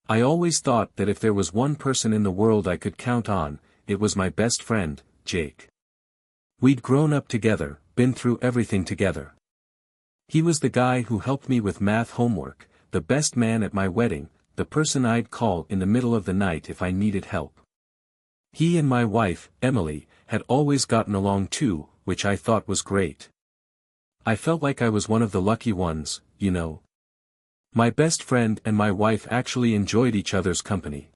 I always thought that if there was one person in the world I could count on, it was my best friend, Jake. We'd grown up together, been through everything together. He was the guy who helped me with math homework, the best man at my wedding, the person I'd call in the middle of the night if I needed help. He and my wife, Emily, had always gotten along too, which I thought was great. I felt like I was one of the lucky ones, you know. My best friend and my wife actually enjoyed each other's company.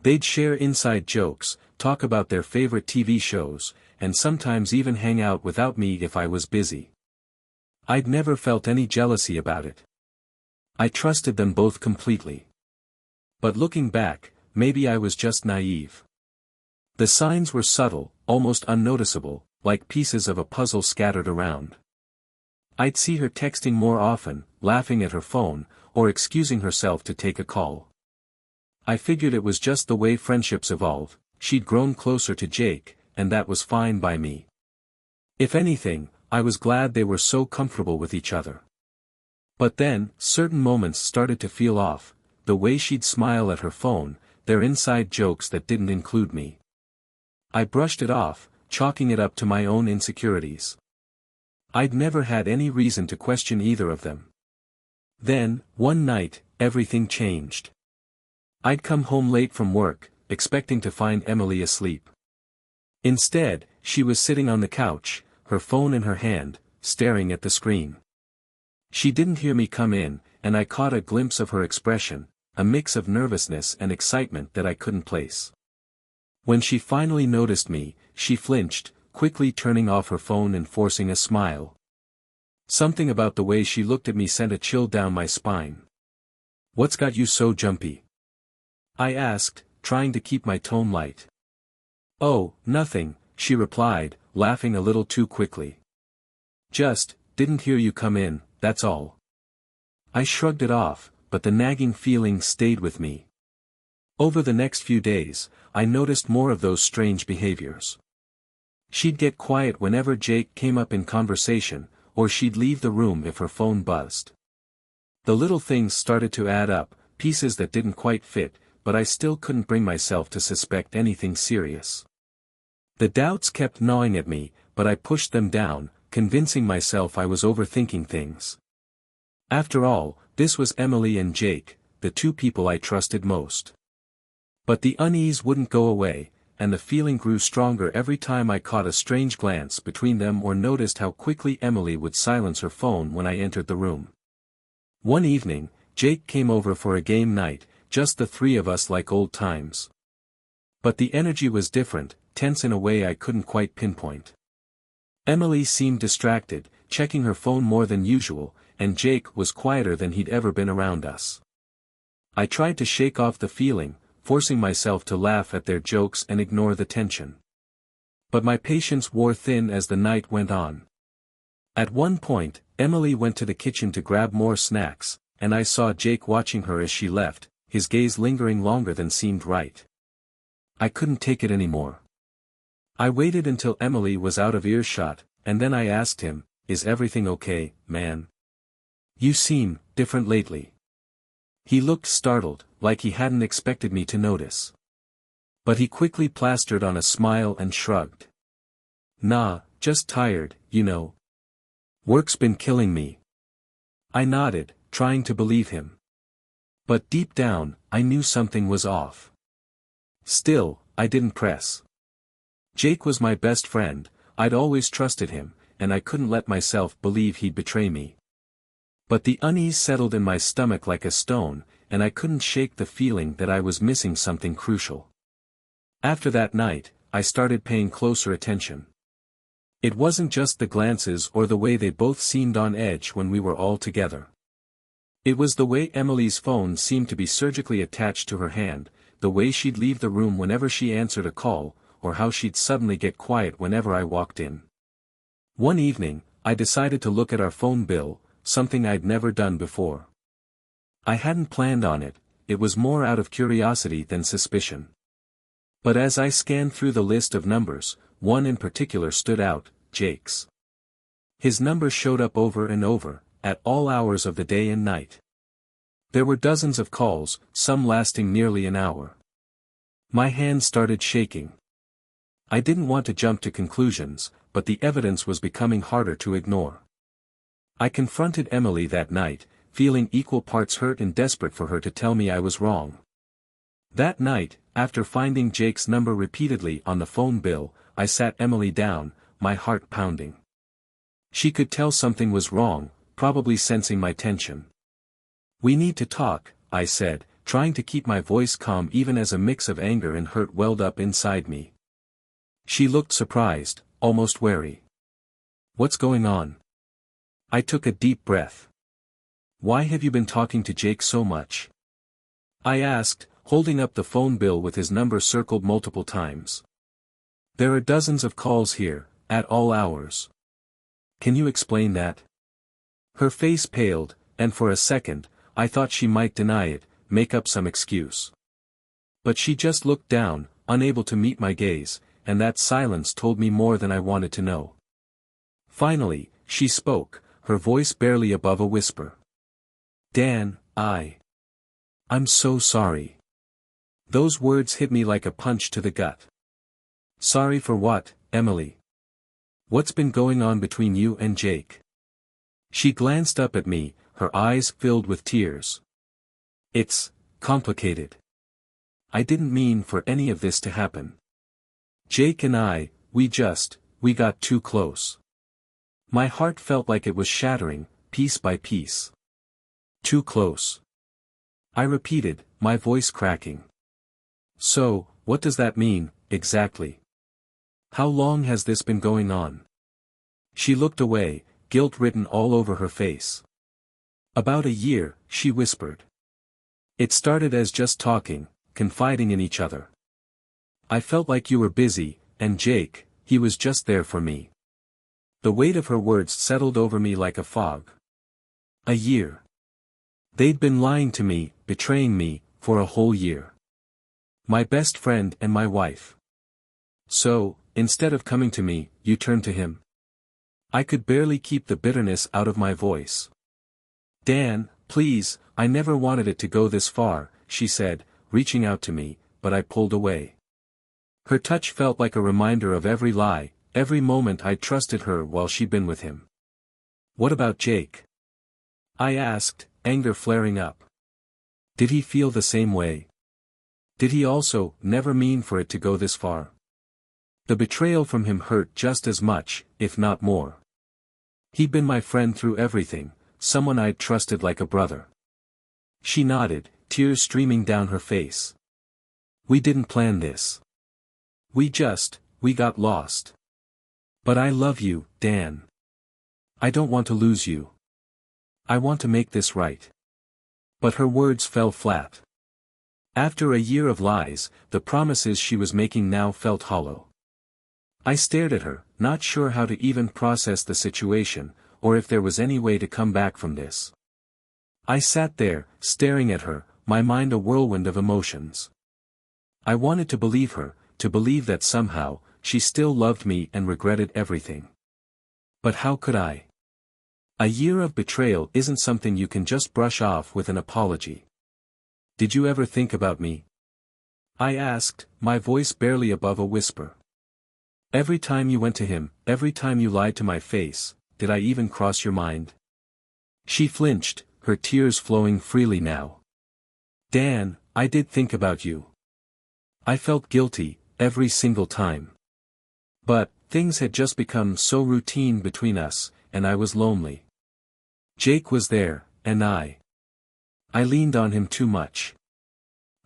They'd share inside jokes, talk about their favorite TV shows, and sometimes even hang out without me if I was busy. I'd never felt any jealousy about it. I trusted them both completely. But looking back, maybe I was just naive. The signs were subtle, almost unnoticeable, like pieces of a puzzle scattered around. I'd see her texting more often, laughing at her phone, or excusing herself to take a call. I figured it was just the way friendships evolve. She'd grown closer to Jake, and that was fine by me. If anything, I was glad they were so comfortable with each other. But then, certain moments started to feel off, the way she'd smile at her phone, their inside jokes that didn't include me. I brushed it off, chalking it up to my own insecurities. I'd never had any reason to question either of them. Then, one night, everything changed. I'd come home late from work, expecting to find Emily asleep. Instead, she was sitting on the couch, her phone in her hand, staring at the screen. She didn't hear me come in, and I caught a glimpse of her expression, a mix of nervousness and excitement that I couldn't place. When she finally noticed me, she flinched, quickly turning off her phone and forcing a smile. Something about the way she looked at me sent a chill down my spine. "What's got you so jumpy?" I asked, trying to keep my tone light. "Oh, nothing," she replied, laughing a little too quickly. "Just, didn't hear you come in, that's all." I shrugged it off, but the nagging feeling stayed with me. Over the next few days, I noticed more of those strange behaviors. She'd get quiet whenever Jake came up in conversation, or she'd leave the room if her phone buzzed. The little things started to add up, pieces that didn't quite fit, but I still couldn't bring myself to suspect anything serious. The doubts kept gnawing at me, but I pushed them down, convincing myself I was overthinking things. After all, this was Emily and Jake, the two people I trusted most. But the unease wouldn't go away, and the feeling grew stronger every time I caught a strange glance between them or noticed how quickly Emily would silence her phone when I entered the room. One evening, Jake came over for a game night, just the three of us like old times. But the energy was different, tense in a way I couldn't quite pinpoint. Emily seemed distracted, checking her phone more than usual, and Jake was quieter than he'd ever been around us. I tried to shake off the feeling, forcing myself to laugh at their jokes and ignore the tension. But my patience wore thin as the night went on. At one point, Emily went to the kitchen to grab more snacks, and I saw Jake watching her as she left, his gaze lingering longer than seemed right. I couldn't take it anymore. I waited until Emily was out of earshot, and then I asked him, "Is everything okay, man? You seem different lately." He looked startled, like he hadn't expected me to notice. But he quickly plastered on a smile and shrugged. "Nah, just tired, you know. Work's been killing me." I nodded, trying to believe him. But deep down, I knew something was off. Still, I didn't press. Jake was my best friend, I'd always trusted him, and I couldn't let myself believe he'd betray me. But the unease settled in my stomach like a stone, and I couldn't shake the feeling that I was missing something crucial. After that night, I started paying closer attention. It wasn't just the glances or the way they both seemed on edge when we were all together. It was the way Emily's phone seemed to be surgically attached to her hand, the way she'd leave the room whenever she answered a call, or how she'd suddenly get quiet whenever I walked in. One evening, I decided to look at our phone bill, something I'd never done before. I hadn't planned on it, it was more out of curiosity than suspicion. But as I scanned through the list of numbers, one in particular stood out, Jake's. His number showed up over and over, at all hours of the day and night. There were dozens of calls, some lasting nearly an hour. My hands started shaking. I didn't want to jump to conclusions, but the evidence was becoming harder to ignore. I confronted Emily that night, feeling equal parts hurt and desperate for her to tell me I was wrong. That night, after finding Jake's number repeatedly on the phone bill, I sat Emily down, my heart pounding. She could tell something was wrong, probably sensing my tension. "We need to talk," I said, trying to keep my voice calm even as a mix of anger and hurt welled up inside me. She looked surprised, almost wary. "What's going on?" I took a deep breath. "Why have you been talking to Jake so much?" I asked, holding up the phone bill with his number circled multiple times. "There are dozens of calls here, at all hours. Can you explain that?" Her face paled, and for a second, I thought she might deny it, make up some excuse. But she just looked down, unable to meet my gaze, and that silence told me more than I wanted to know. Finally, she spoke, her voice barely above a whisper. "Dan, I'm so sorry." Those words hit me like a punch to the gut. "Sorry for what, Emily? What's been going on between you and Jake?" She glanced up at me, her eyes filled with tears. "It's complicated. I didn't mean for any of this to happen. Jake and we got too close." My heart felt like it was shattering, piece by piece. "Too close?" I repeated, my voice cracking. "So, what does that mean, exactly? How long has this been going on?" She looked away, guilt written all over her face. "About a year," she whispered. "It started as just talking, confiding in each other. I felt like you were busy, and Jake, he was just there for me." The weight of her words settled over me like a fog. A year. They'd been lying to me, betraying me, for a whole year. My best friend and my wife. So, instead of coming to me, you turned to him. I could barely keep the bitterness out of my voice. "Dan, please, I never wanted it to go this far," she said, reaching out to me, but I pulled away. Her touch felt like a reminder of every lie, every moment I'd trusted her while she'd been with him. "What about Jake?" I asked, anger flaring up. Did he feel the same way? Did he also never mean for it to go this far? The betrayal from him hurt just as much, if not more. He'd been my friend through everything, someone I'd trusted like a brother. She nodded, tears streaming down her face. "We didn't plan this. We got lost. But I love you, Dan. I don't want to lose you. I want to make this right." But her words fell flat. After a year of lies, the promises she was making now felt hollow. I stared at her, not sure how to even process the situation, or if there was any way to come back from this. I sat there, staring at her, my mind a whirlwind of emotions. I wanted to believe her, to believe that somehow, she still loved me and regretted everything. But how could I? A year of betrayal isn't something you can just brush off with an apology. "Did you ever think about me?" I asked, my voice barely above a whisper. "Every time you went to him, every time you lied to my face, did I even cross your mind?" She flinched, her tears flowing freely now. "Dan, I did think about you. I felt guilty, every single time. But, things had just become so routine between us, and I was lonely. Jake was there, and I leaned on him too much."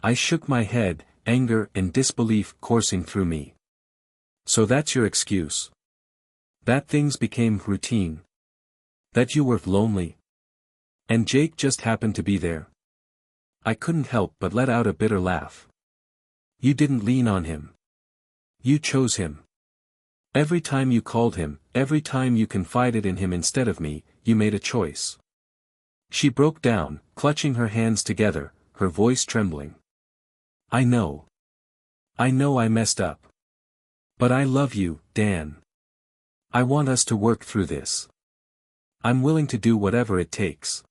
I shook my head, anger and disbelief coursing through me. "So that's your excuse? That things became routine? That you were lonely? And Jake just happened to be there?" I couldn't help but let out a bitter laugh. "You didn't lean on him. You chose him. Every time you called him, every time you confided in him instead of me, you made a choice." She broke down, clutching her hands together, her voice trembling. I know I messed up. But I love you, Dan. I want us to work through this. I'm willing to do whatever it takes."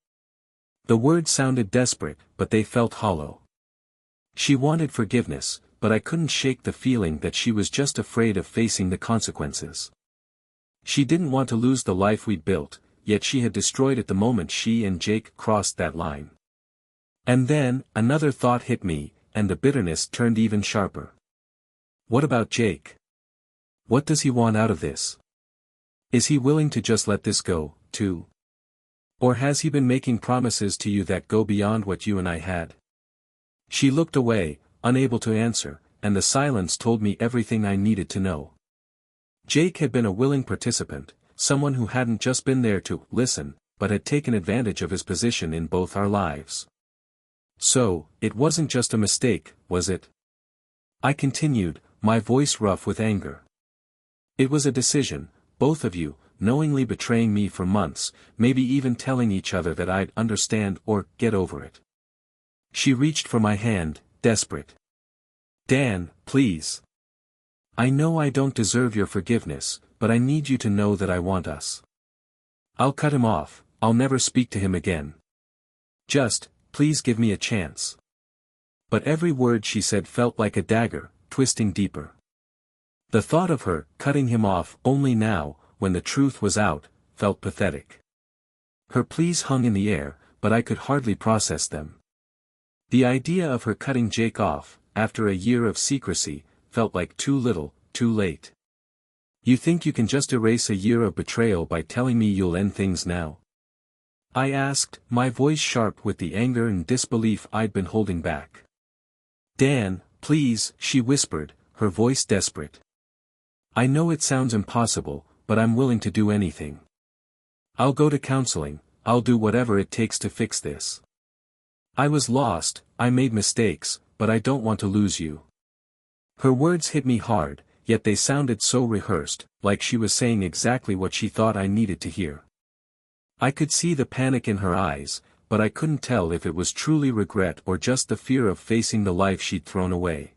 The words sounded desperate, but they felt hollow. She wanted forgiveness, but I couldn't shake the feeling that she was just afraid of facing the consequences. She didn't want to lose the life we'd built, yet she had destroyed it the moment she and Jake crossed that line. And then, another thought hit me, and the bitterness turned even sharper. What about Jake? What does he want out of this? Is he willing to just let this go, too? Or has he been making promises to you that go beyond what you and I had? She looked away, unable to answer, and the silence told me everything I needed to know. Jake had been a willing participant, someone who hadn't just been there to listen, but had taken advantage of his position in both our lives. So, it wasn't just a mistake, was it? I continued, my voice rough with anger. It was a decision, both of you, knowingly betraying me for months, maybe even telling each other that I'd understand or get over it. She reached for my hand, desperate. Dan, please. I know I don't deserve your forgiveness, but I need you to know that I want us. I'll cut him off, I'll never speak to him again. Just, please give me a chance. But every word she said felt like a dagger, twisting deeper. The thought of her cutting him off only now, when the truth was out, felt pathetic. Her pleas hung in the air, but I could hardly process them. The idea of her cutting Jake off, after a year of secrecy, felt like too little, too late. You think you can just erase a year of betrayal by telling me you'll end things now? I asked, my voice sharp with the anger and disbelief I'd been holding back. Dan, please, she whispered, her voice desperate. I know it sounds impossible, but I'm willing to do anything. I'll go to counseling, I'll do whatever it takes to fix this. I was lost, I made mistakes, but I don't want to lose you. Her words hit me hard, yet they sounded so rehearsed, like she was saying exactly what she thought I needed to hear. I could see the panic in her eyes, but I couldn't tell if it was truly regret or just the fear of facing the life she'd thrown away.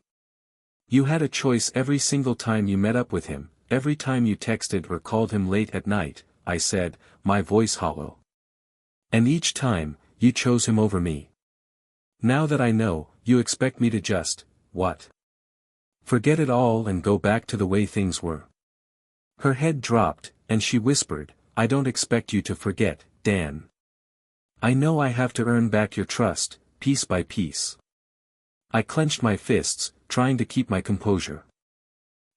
You had a choice every single time you met up with him, every time you texted or called him late at night, I said, my voice hollow. And each time, you chose him over me. Now that I know, you expect me to just, what? Forget it all and go back to the way things were. Her head dropped, and she whispered, I don't expect you to forget, Dan. I know I have to earn back your trust, piece by piece. I clenched my fists, trying to keep my composure.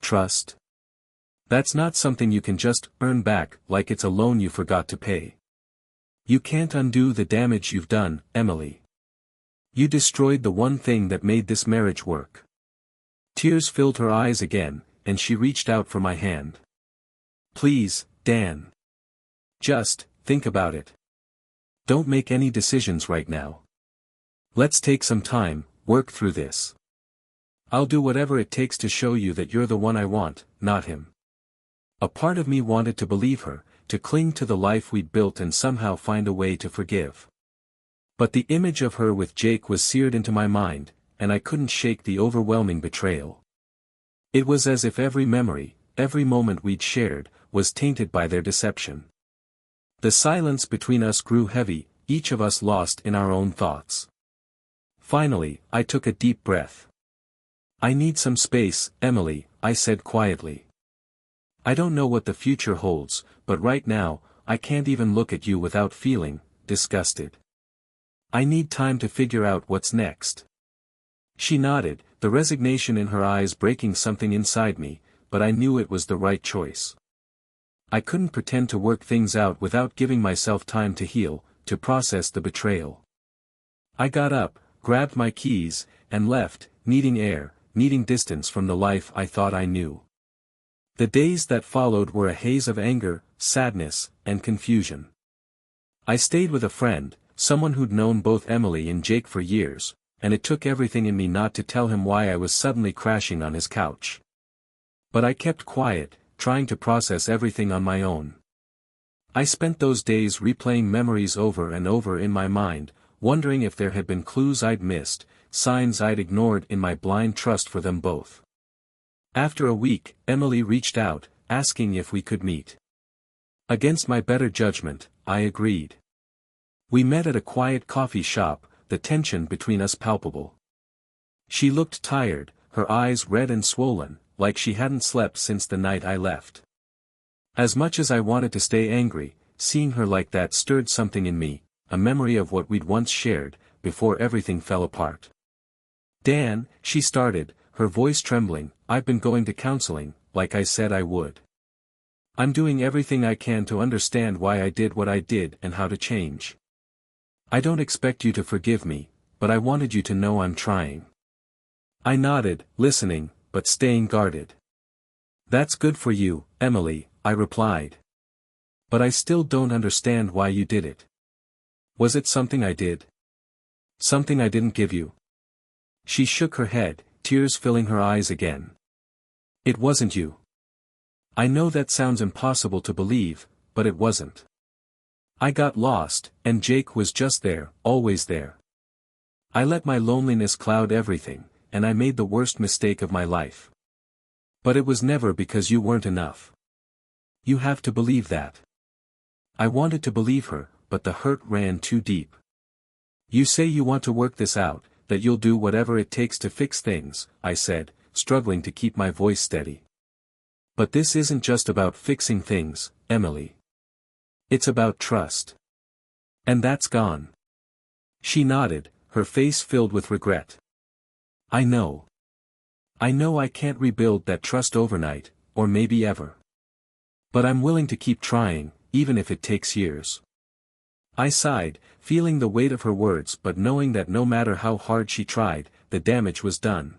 Trust? That's not something you can just earn back like it's a loan you forgot to pay. You can't undo the damage you've done, Emily. You destroyed the one thing that made this marriage work. Tears filled her eyes again, and she reached out for my hand. Please, Dan. Just, think about it. Don't make any decisions right now. Let's take some time, work through this. I'll do whatever it takes to show you that you're the one I want, not him. A part of me wanted to believe her, to cling to the life we'd built and somehow find a way to forgive. But the image of her with Jake was seared into my mind, and I couldn't shake the overwhelming betrayal. It was as if every memory, every moment we'd shared, was tainted by their deception. The silence between us grew heavy, each of us lost in our own thoughts. Finally, I took a deep breath. I need some space, Emily, I said quietly. I don't know what the future holds, but right now, I can't even look at you without feeling disgusted. I need time to figure out what's next. She nodded, the resignation in her eyes breaking something inside me, but I knew it was the right choice. I couldn't pretend to work things out without giving myself time to heal, to process the betrayal. I got up, grabbed my keys, and left, needing air, needing distance from the life I thought I knew. The days that followed were a haze of anger, sadness, and confusion. I stayed with a friend, someone who'd known both Emily and Jake for years, and it took everything in me not to tell him why I was suddenly crashing on his couch. But I kept quiet, trying to process everything on my own. I spent those days replaying memories over and over in my mind, wondering if there had been clues I'd missed, signs I'd ignored in my blind trust for them both. After a week, Emily reached out, asking if we could meet. Against my better judgment, I agreed. We met at a quiet coffee shop, the tension between us palpable. She looked tired, her eyes red and swollen, like she hadn't slept since the night I left. As much as I wanted to stay angry, seeing her like that stirred something in me, a memory of what we'd once shared, before everything fell apart. Dan, she started, her voice trembling, I've been going to counseling, like I said I would. I'm doing everything I can to understand why I did what I did and how to change. I don't expect you to forgive me, but I wanted you to know I'm trying. I nodded, listening, but staying guarded. That's good for you, Emily, I replied. But I still don't understand why you did it. Was it something I did? Something I didn't give you? She shook her head, tears filling her eyes again. It wasn't you. I know that sounds impossible to believe, but it wasn't. I got lost, and Jake was just there, always there. I let my loneliness cloud everything, and I made the worst mistake of my life. But it was never because you weren't enough. You have to believe that. I wanted to believe her, but the hurt ran too deep. You say you want to work this out, that you'll do whatever it takes to fix things, I said, struggling to keep my voice steady. But this isn't just about fixing things, Emily. It's about trust. And that's gone. She nodded, her face filled with regret. I know. I know I can't rebuild that trust overnight, or maybe ever. But I'm willing to keep trying, even if it takes years. I sighed, feeling the weight of her words but knowing that no matter how hard she tried, the damage was done.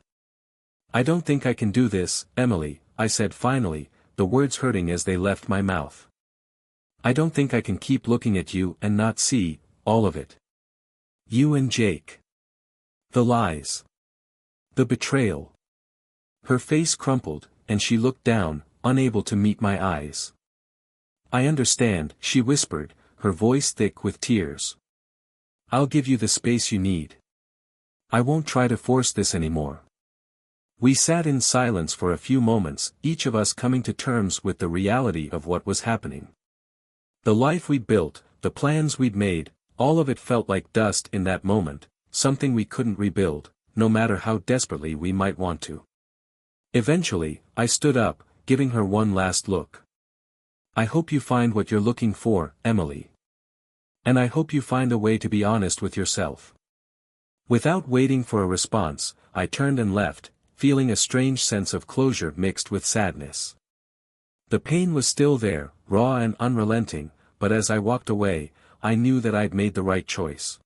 I don't think I can do this, Emily, I said finally, the words hurting as they left my mouth. I don't think I can keep looking at you and not see, all of it. You and Jake. The lies. The betrayal. Her face crumpled, and she looked down, unable to meet my eyes. I understand, she whispered, her voice thick with tears. I'll give you the space you need. I won't try to force this anymore. We sat in silence for a few moments, each of us coming to terms with the reality of what was happening. The life we'd built, the plans we'd made, all of it felt like dust in that moment, something we couldn't rebuild, no matter how desperately we might want to. Eventually, I stood up, giving her one last look. I hope you find what you're looking for, Emily. And I hope you find a way to be honest with yourself. Without waiting for a response, I turned and left, feeling a strange sense of closure mixed with sadness. The pain was still there, raw and unrelenting, but as I walked away, I knew that I'd made the right choice.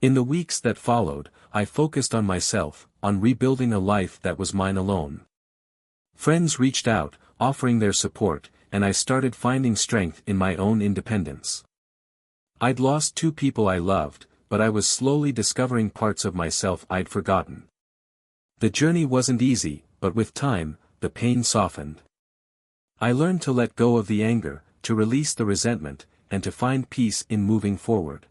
In the weeks that followed, I focused on myself, on rebuilding a life that was mine alone. Friends reached out, offering their support, and I started finding strength in my own independence. I'd lost 2 people I loved, but I was slowly discovering parts of myself I'd forgotten. The journey wasn't easy, but with time, the pain softened. I learned to let go of the anger, to release the resentment, and to find peace in moving forward.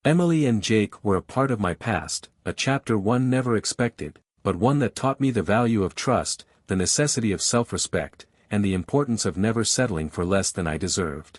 Emily and Jake were a part of my past, a chapter one never expected, but one that taught me the value of trust, the necessity of self-respect, and the importance of never settling for less than I deserved.